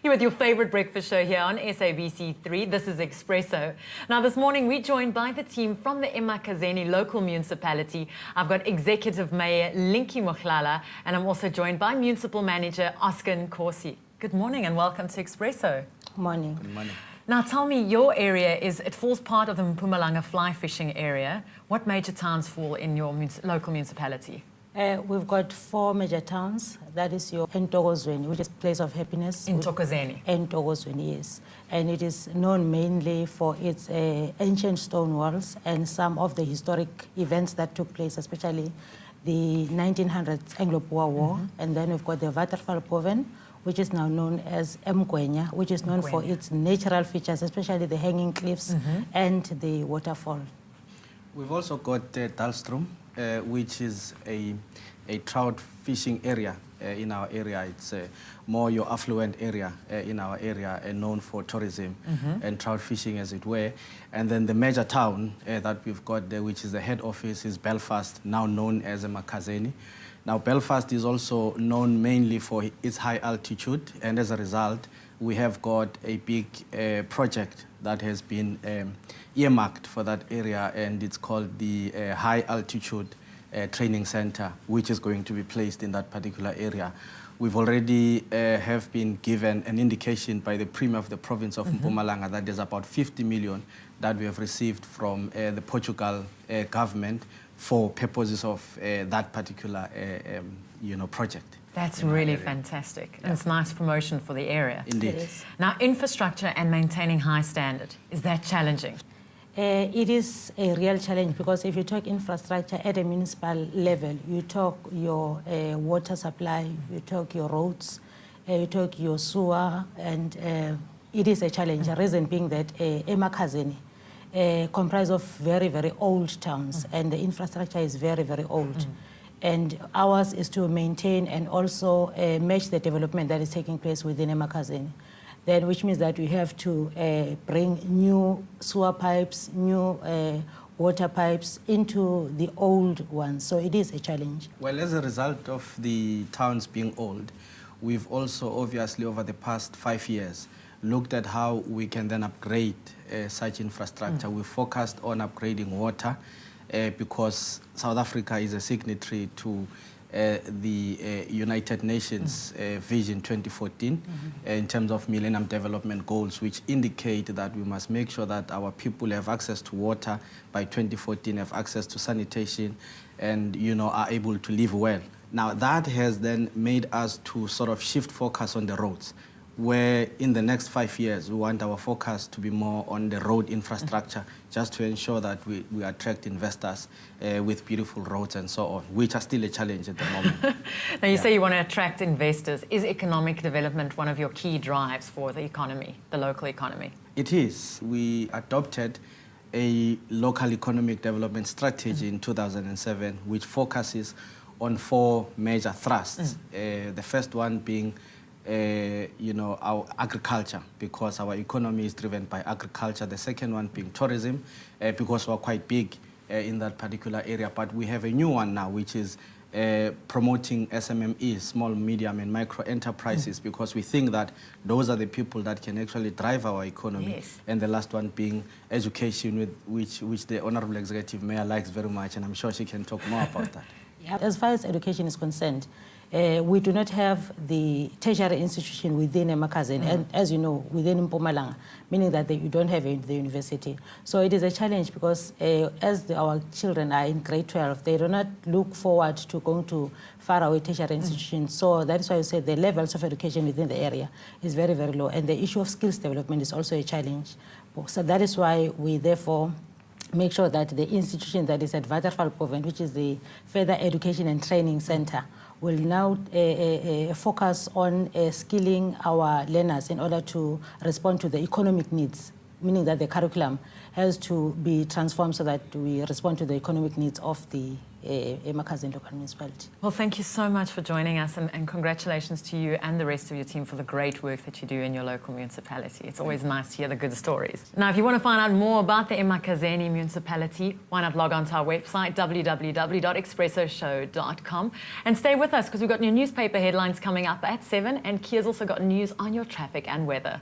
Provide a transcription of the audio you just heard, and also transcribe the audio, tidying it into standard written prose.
You're with your favorite breakfast show here on SABC3. This is Expresso. Now, this morning, we're joined by the team from the eMakhazeni local municipality. I've got Executive Mayor Linky Mohlala, and I'm also joined by Municipal Manager Oscar Nkosi. Good morning and welcome to Expresso. Morning. Good morning. Now, tell me, your area it falls part of the Mpumalanga fly fishing area. What major towns fall in your local municipality? We've got 4 major towns. That is your Ntokozweni, which is place of happiness. Ntokozweni. Ntokozweni, yes. And it is known mainly for its ancient stone walls and some of the historic events that took place, especially the 1900s Anglo-Boer War. And then we've got the Watervalpoven, which is now known as Mgwenya, which is known for its natural features, especially the hanging cliffs and the waterfall. We've also got Dalstrom, which is a trout fishing area in our area. It's more your affluent area in our area, known for tourism and trout fishing, as it were. And then the major town that we've got there, which is the head office, is Belfast, now known as eMakhazeni. Now, Belfast is also known mainly for its high altitude, and as a result, we have got a big project that has been earmarked for that area, and it's called the High Altitude Training Center, which is going to be placed in that particular area. We've already have been given an indication by the Premier of the province of Mpumalanga that there's about 50 million that we have received from the Portugal government for purposes of that particular project. That's really fantastic. And it's nice promotion for the area. Indeed. It is. Now, infrastructure and maintaining high standard, is that challenging? It is a real challenge because if you talk infrastructure at a municipal level, you talk your water supply, you talk your roads, you talk your sewer, and it is a challenge. The reason being that eMakhazeni comprised of very, very old towns, and the infrastructure is very, very old. And ours is to maintain and also match the development that is taking place within eMakhazeni. Then, which means that we have to bring new sewer pipes, new water pipes into the old ones. So it is a challenge. Well, as a result of the towns being old, we've also obviously over the past 5 years looked at how we can then upgrade such infrastructure. We focused on upgrading water because South Africa is a signatory to the United Nations Vision 2014 in terms of Millennium Development Goals, which indicate that we must make sure that our people have access to water by 2014, have access to sanitation, and are able to live well. Now, that has then made us to sort of shift focus on the roads, where in the next 5 years, we want our focus to be more on the road infrastructure, just to ensure that we attract investors with beautiful roads and so on, which are still a challenge at the moment. Now, you say you want to attract investors. Is economic development one of your key drives for the economy, the local economy? It is. We adopted a local economic development strategy in 2007, which focuses on 4 major thrusts. The first one being our agriculture, because our economy is driven by agriculture. The second one being tourism, because we're quite big in that particular area. But we have a new one now, which is promoting SMMEs, small, medium, and micro enterprises, because we think that those are the people that can actually drive our economy. Yes. And the last one being education, which the Honorable Executive Mayor likes very much, and I'm sure she can talk more about that. As far as education is concerned, we do not have the tertiary institution within eMakhazeni, and as you know, within Mpumalanga, meaning that you don't have the university. So it is a challenge because as our children are in grade 12, they do not look forward to going to faraway tertiary institutions. So that is why I say the levels of education within the area is very, very low. And the issue of skills development is also a challenge. So that is why we therefore make sure that the institution that is at Watervalpoven, which is the Further Education and Training Center, will now focus on skilling our learners in order to respond to the economic needs meaning that the curriculum has to be transformed so that we respond to the economic needs of the eMakhazeni local municipality. Well, thank you so much for joining us, and congratulations to you and the rest of your team for the great work that you do in your local municipality. It's always nice to hear the good stories. Now, if you want to find out more about the eMakhazeni municipality, why not log on to our website, www.expressoshow.com, and stay with us because we've got new newspaper headlines coming up at 7, and Kia's also got news on your traffic and weather.